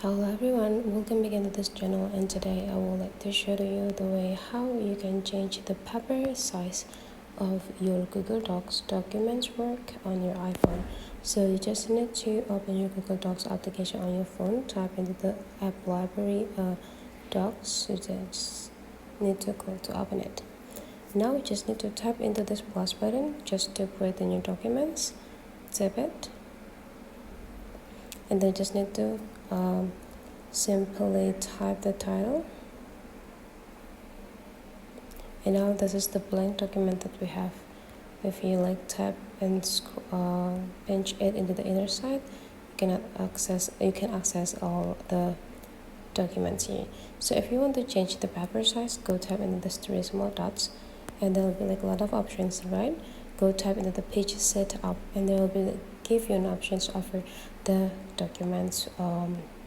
Hello everyone, welcome again to this channel, and today I would like to show you the way how you can change the paper size of your Google Docs documents work on your iPhone. So you just need to open your Google Docs application on your phone, type into the app library docs. You just need to click to open it. Now you just need to tap into this plus button just to put in your documents. Tap it, and then just need to simply type the title, and now this is the blank document that we have. If you tap and pinch it into the inner side, you can access all the documents here. So if you want to change the paper size, go tap into the three small dots, and there will be a lot of options, right? Go tap into the page setup, and there will be give you an options offer the documents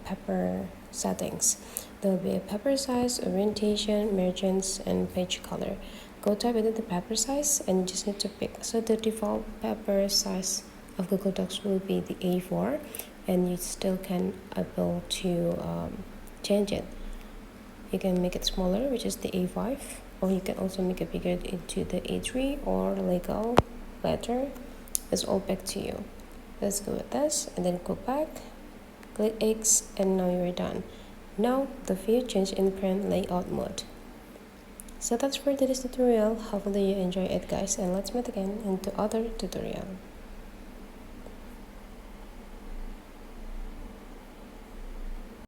paper settings. There will be a paper size, orientation, margins, and page color. Go tap into the paper size, and you just need to pick. So the default paper size of Google Docs will be the A4, and you still can able to change it. You can make it smaller, which is the A5, or you can also make it bigger into the A3 or legal letter. It's all back to you. Let's go with this, and then go back, click X, and now you're done. Now the view change in print layout mode. So that's for today's tutorial. Hopefully you enjoy it, guys, and let's meet again into other tutorial.